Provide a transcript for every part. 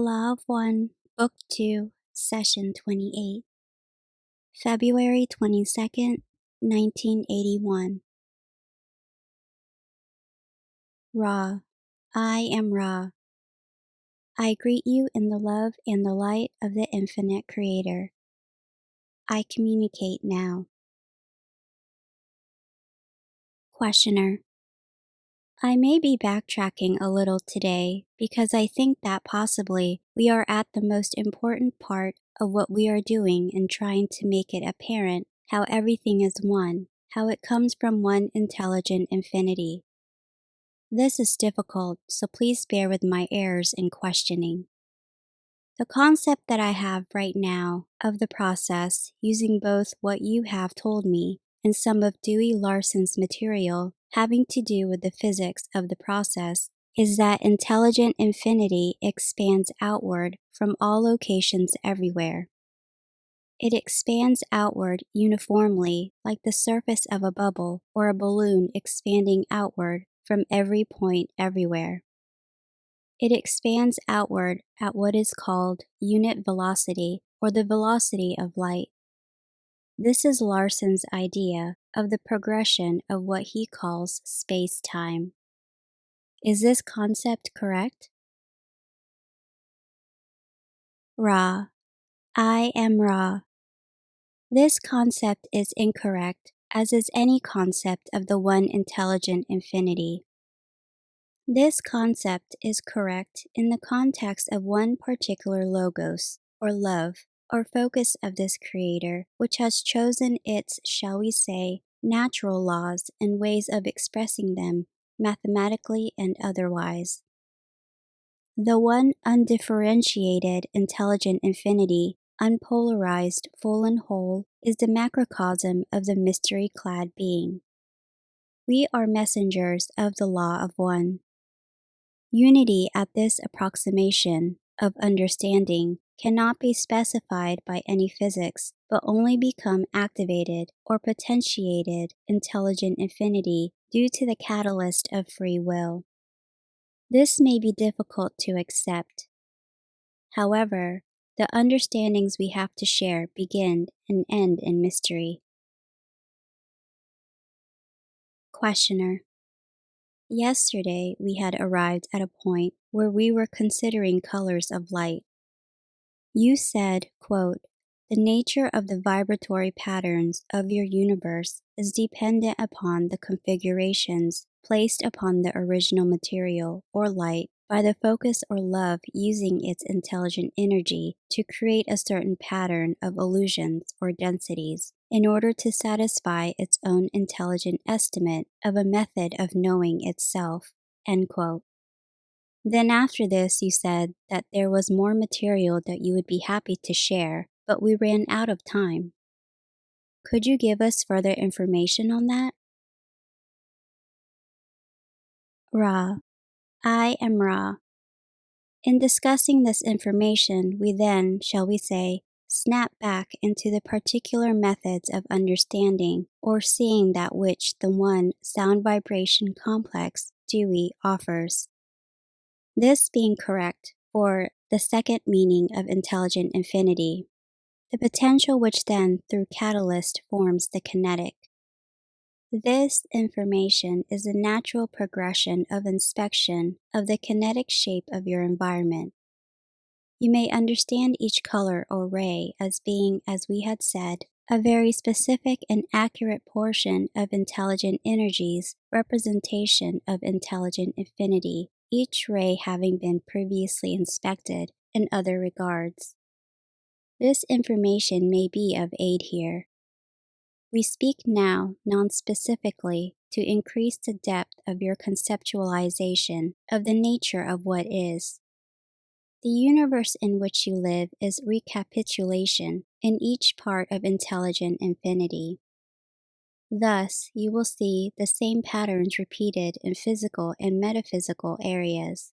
Law of One, Book 2, Session 28, February 22nd, 1981. Ra. I am Ra. I greet you in the love and the light of the infinite Creator. I communicate now. Questioner. I may be backtracking a little today because I think that possibly we are at the most important part of what we are doing in trying to make it apparent how everything is one, how it comes from one intelligent infinity. This is difficult, so please bear with my errors in questioning. The concept that I have right now of the process, using both what you have told me and some of Dewey Larson's material having to do with the physics of the process, is that intelligent infinity expands outward from all locations everywhere. It expands outward uniformly like the surface of a bubble or a balloon expanding outward from every point everywhere. It expands outward at what is called unit velocity or the velocity of light. This is Larson's idea of the progression of what he calls space-time. Is this concept correct? Ra. I am Ra. This concept is incorrect, as is any concept of the one intelligent infinity. This concept is correct in the context of one particular logos, or love, or focus of this creator, which has chosen its, shall we say, natural laws and ways of expressing them, mathematically and otherwise. The one undifferentiated intelligent infinity, unpolarized, full and whole, is the macrocosm of the mystery-clad being. We are messengers of the law of one. Unity at this approximation of understanding cannot be specified by any physics, but only become activated or potentiated intelligent infinity due to the catalyst of free will. This may be difficult to accept. However, the understandings we have to share begin and end in mystery. Questioner. Yesterday, we had arrived at a point where we were considering colors of light. You said, quote, "The nature of the vibratory patterns of your universe is dependent upon the configurations placed upon the original material or light by the focus or love using its intelligent energy to create a certain pattern of illusions or densities in order to satisfy its own intelligent estimate of a method of knowing itself." End quote. Then after this you said that there was more material that you would be happy to share, but we ran out of time. Could you give us further information on that? Ra. I am Ra. In discussing this information, we then, shall we say, snap back into the particular methods of understanding or seeing that which the one sound vibration complex, Dewey, offers. This being correct for the second meaning of intelligent infinity, the potential which then, through catalyst, forms the kinetic. This information is a natural progression of inspection of the kinetic shape of your environment. You may understand each color or ray as being, as we had said, a very specific and accurate portion of intelligent energy's representation of intelligent infinity, each ray having been previously inspected in other regards. This information may be of aid here. We speak now non-specifically to increase the depth of your conceptualization of the nature of what is. The universe in which you live is recapitulation in each part of intelligent infinity. Thus, you will see the same patterns repeated in physical and metaphysical areas.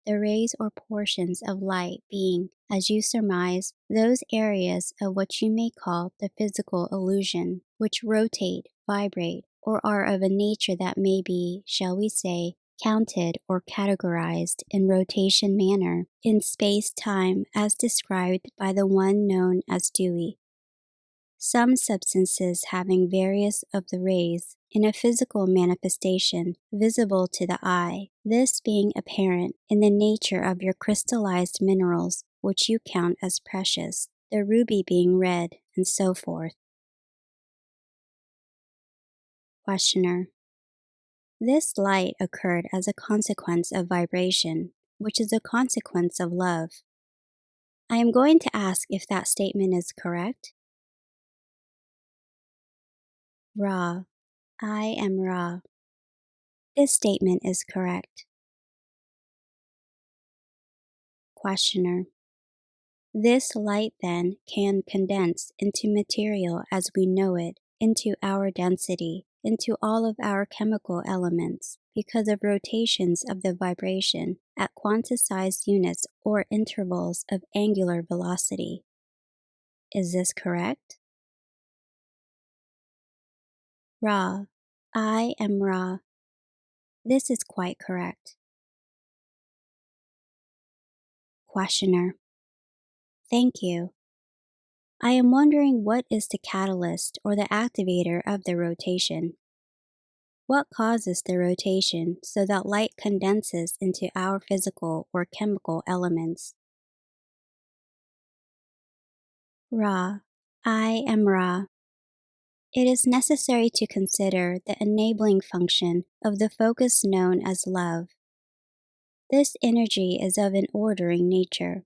The rays or portions of light being, as you surmise, those areas of what you may call the physical illusion, which rotate, vibrate, or are of a nature that may be, shall we say, counted or categorized in rotation manner in space-time as described by the one known as Dewey. Some substances having various of the rays in a physical manifestation visible to the eye, this being apparent in the nature of your crystallized minerals, which you count as precious, the ruby being red, and so forth. Questioner: This light occurred as a consequence of vibration, which is a consequence of love. I am going to ask if that statement is correct. Ra. I am Ra. This statement is correct. Questioner: This light then can condense into material as we know it, into our density, into all of our chemical elements, because of rotations of the vibration at quantized units or intervals of angular velocity. Is this correct? Ra. I am Ra. This is quite correct. Questioner: Thank you. I am wondering what is the catalyst or the activator of the rotation? What causes the rotation so that light condenses into our physical or chemical elements? Ra. I am Ra. It is necessary to consider the enabling function of the focus known as love. This energy is of an ordering nature.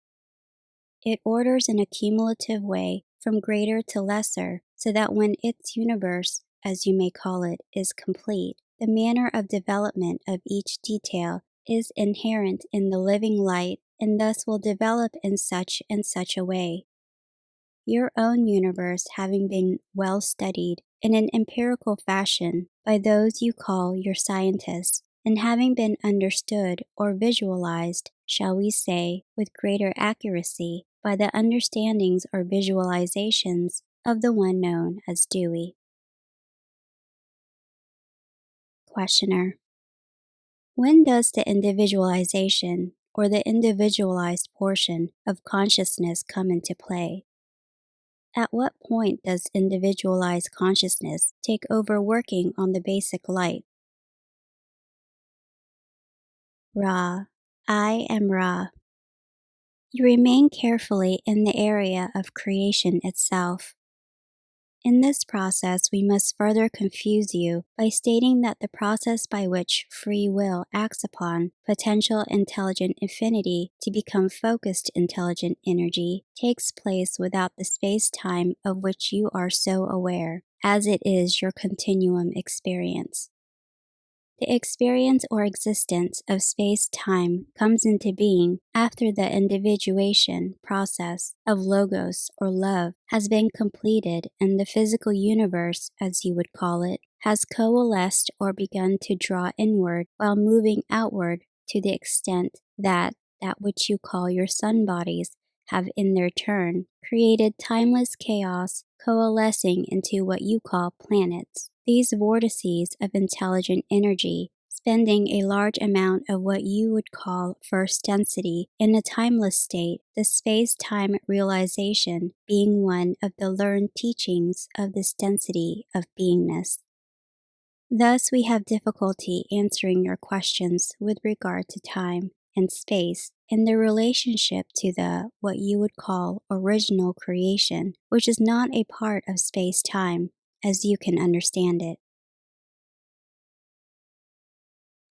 It orders in a cumulative way from greater to lesser, so that when its universe, as you may call it, is complete, the manner of development of each detail is inherent in the living light and thus will develop in such and such a way. Your own universe having been well studied in an empirical fashion by those you call your scientists, and having been understood or visualized, shall we say, with greater accuracy by the understandings or visualizations of the one known as Dewey. Questioner: When does the individualization or the individualized portion of consciousness come into play? At what point does individualized consciousness take over working on the basic light? Ra. I am Ra. You remain carefully in the area of creation itself. In this process, we must further confuse you by stating that the process by which free will acts upon potential intelligent infinity to become focused intelligent energy takes place without the space-time of which you are so aware, as it is your continuum experience. The experience or existence of space-time comes into being after the individuation process of logos or love has been completed and the physical universe, as you would call it, has coalesced or begun to draw inward while moving outward to the extent that which you call your sun bodies have in their turn created timeless chaos coalescing into what you call planets. These vortices of intelligent energy, spending a large amount of what you would call first density in a timeless state, the space-time realization being one of the learned teachings of this density of beingness. Thus, we have difficulty answering your questions with regard to time and space in their relationship to the what you would call original creation, which is not a part of space-time, as you can understand it.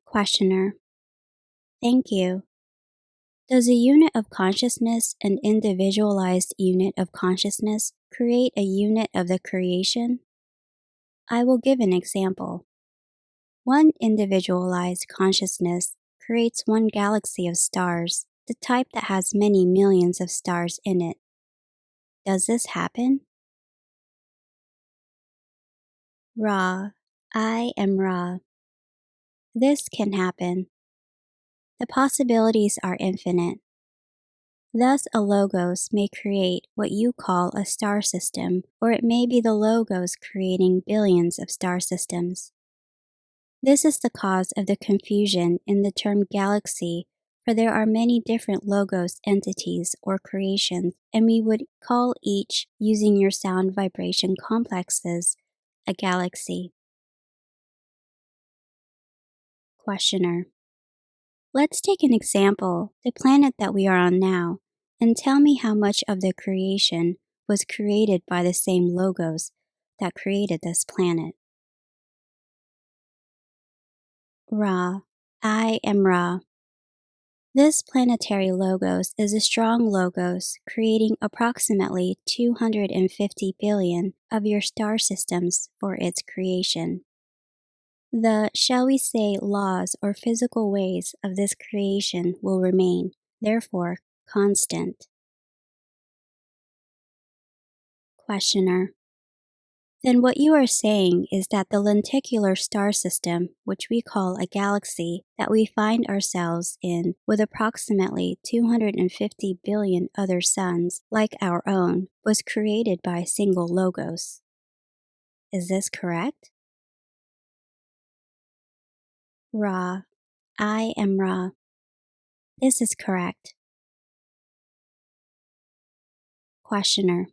Questioner: Thank you. Does a unit of consciousness, an individualized unit of consciousness, create a unit of the creation? I will give an example. One individualized consciousness creates one galaxy of stars, the type that has many millions of stars in it. Does this happen? Ra. I am Ra. This can happen. The possibilities are infinite. Thus, a logos may create what you call a star system, or it may be the logos creating billions of star systems. This is the cause of the confusion in the term galaxy, for there are many different logos entities or creations, and we would call each, using your sound vibration complexes, a galaxy. Questioner. Let's take an example, the planet that we are on now, and tell me how much of the creation was created by the same logos that created this planet. Ra. I am Ra. This planetary logos is a strong logos, creating approximately 250 billion of your star systems for its creation. The, shall we say, laws or physical ways of this creation will remain, therefore, constant. Questioner. Then what you are saying is that the lenticular star system, which we call a galaxy, that we find ourselves in with approximately 250 billion other suns like our own, was created by a single logos. Is this correct? Ra. I am Ra. This is correct. Questioner.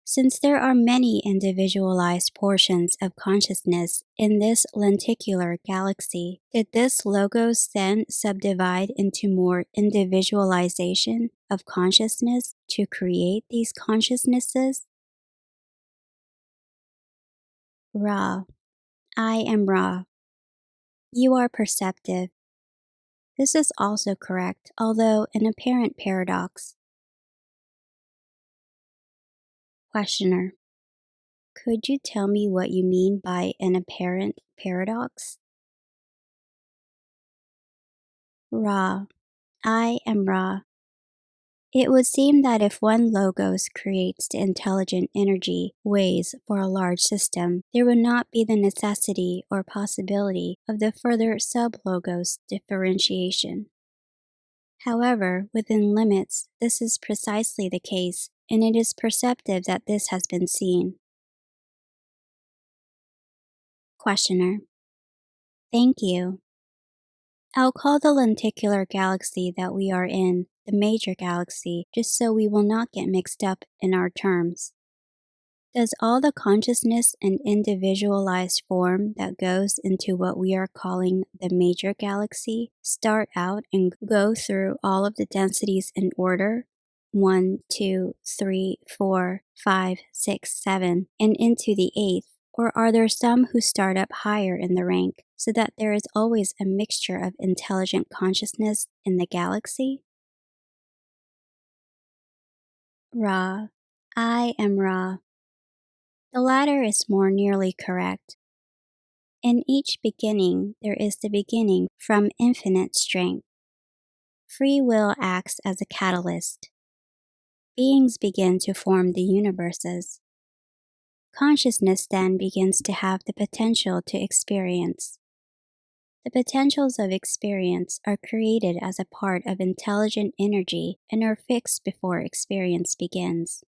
Since there are many individualized portions of consciousness in this lenticular galaxy, did this logos then subdivide into more individualization of consciousness to create these consciousnesses? Ra. I am Ra. You are perceptive. This is also correct, although an apparent paradox. Questioner. Could you tell me what you mean by an apparent paradox? Ra. I am Ra. It would seem that if one logos creates the intelligent energy ways for a large system, there would not be the necessity or possibility of the further sub-logos differentiation. However, within limits, this is precisely the case, and it is perceptive that this has been seen. Questioner. Thank you. I'll call the lenticular galaxy that we are in the major galaxy, just so we will not get mixed up in our terms. Does all the consciousness and individualized form that goes into what we are calling the major galaxy start out and go through all of the densities in order? 1, 2, 3, 4, 5, 6, 7, and into the eighth? Or are there some who start up higher in the rank so that there is always a mixture of intelligent consciousness in the galaxy? Ra. I am Ra. The latter is more nearly correct. In each beginning, there is the beginning from infinite strength. Free will acts as a catalyst. Beings begin to form the universes. Consciousness then begins to have the potential to experience. The potentials of experience are created as a part of intelligent energy and are fixed before experience begins.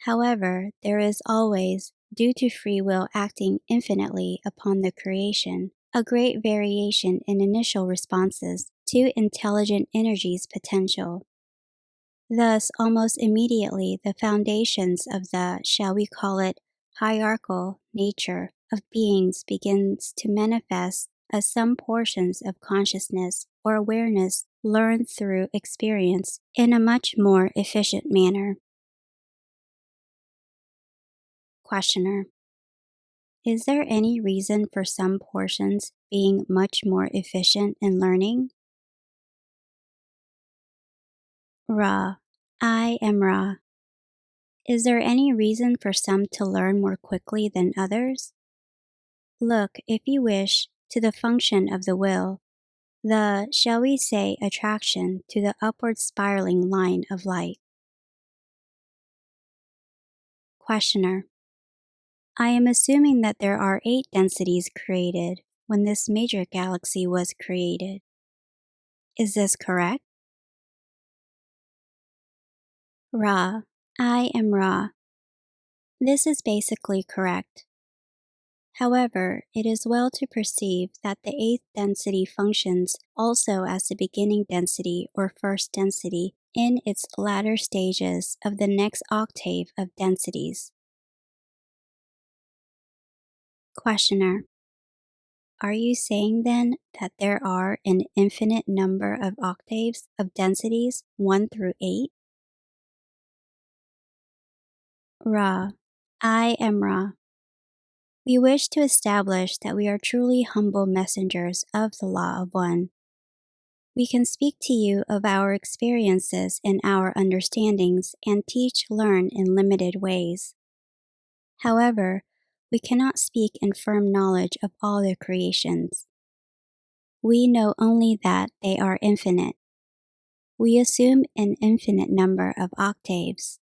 However, there is always, due to free will acting infinitely upon the creation, a great variation in initial responses to intelligent energy's potential. Thus, almost immediately, the foundations of the, shall we call it, hierarchical nature of beings begins to manifest as some portions of consciousness or awareness learned through experience in a much more efficient manner. Questioner. Is there any reason for some portions being much more efficient in learning? Ra. I am Ra. Is there any reason for some to learn more quickly than others? Look, if you wish, to the function of the will, the, shall we say, attraction to the upward spiraling line of light. Questioner. I am assuming that there are 8 densities created when this major galaxy was created. Is this correct? Ra. I am Ra. This is basically correct. However, it is well to perceive that the eighth density functions also as the beginning density or first density in its latter stages of the next octave of densities. Questioner: are you saying then that there are an infinite number of octaves of densities 1 through 8? Ra: I am Ra. We wish to establish that we are truly humble messengers of the Law of One. We can speak to you of our experiences and our understandings and teach, learn in limited ways. However, we cannot speak in firm knowledge of all the creations. We know only that they are infinite. We assume an infinite number of octaves.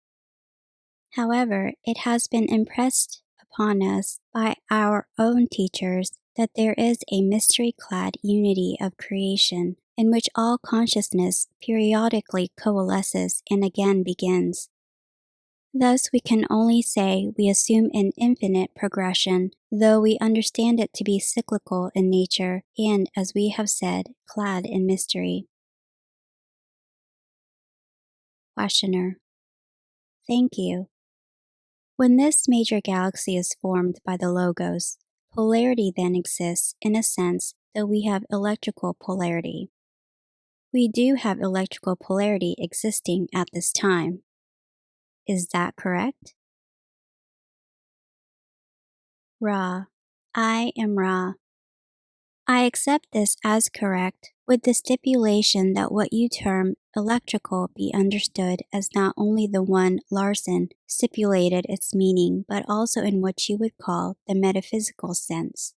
However, it has been impressed upon us by our own teachers that there is a mystery-clad unity of creation in which all consciousness periodically coalesces and again begins. Thus, we can only say we assume an infinite progression, though we understand it to be cyclical in nature and, as we have said, clad in mystery. Questioner: thank you. When this major galaxy is formed by the Logos, polarity then exists in a sense, though we have electrical polarity. We do have electrical polarity existing at this time. Is that correct? Ra: I am Ra. I accept this as correct, with the stipulation that what you term electrical be understood as not only the one Larson stipulated its meaning, but also in what you would call the metaphysical sense.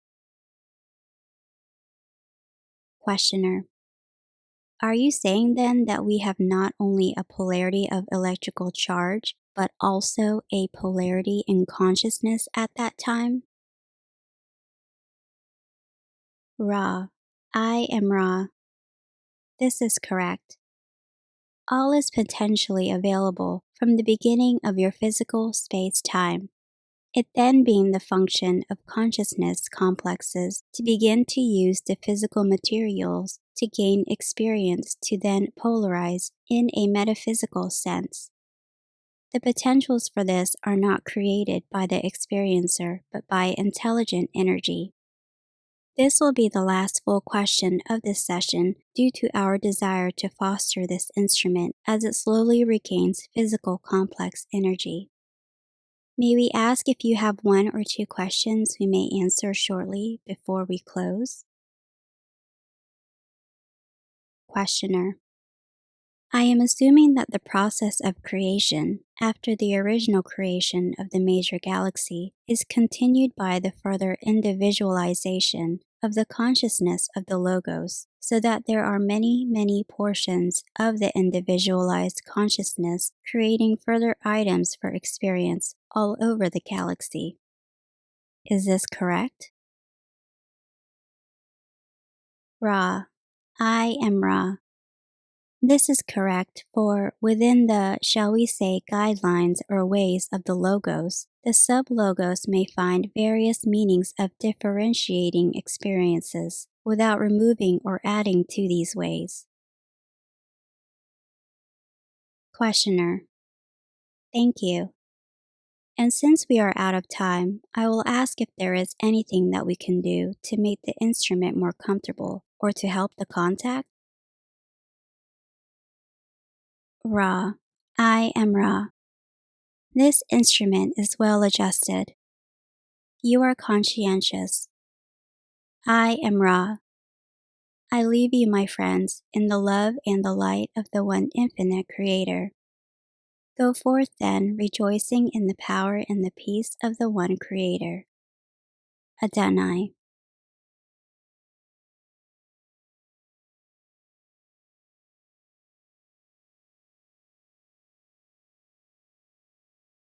Questioner: are you saying then that we have not only a polarity of electrical charge, but also a polarity in consciousness at that time? Ra: I am Ra. This is correct. All is potentially available from the beginning of your physical space-time, it then being the function of consciousness complexes to begin to use the physical materials to gain experience to then polarize in a metaphysical sense. The potentials for this are not created by the experiencer, but by intelligent energy. This will be the last full question of this session due to our desire to foster this instrument as it slowly regains physical complex energy. May we ask if you have one or two questions we may answer shortly before we close? Questioner: I am assuming that the process of creation, after the original creation of the major galaxy, is continued by the further individualization of the consciousness of the Logos, so that there are many, many portions of the individualized consciousness creating further items for experience all over the galaxy. Is this correct? Ra: I am Ra. This is correct, for within the, shall we say, guidelines or ways of the Logos, the sub-logos may find various meanings of differentiating experiences without removing or adding to these ways. Questioner: thank you. And since we are out of time, I will ask if there is anything that we can do to make the instrument more comfortable or to help the contact? Ra: I am Ra. This instrument is well adjusted. You are conscientious. I am Ra. I leave you, my friends, in the love and the light of the one infinite Creator. Go forth then, rejoicing in the power and the peace of the one Creator. Adonai.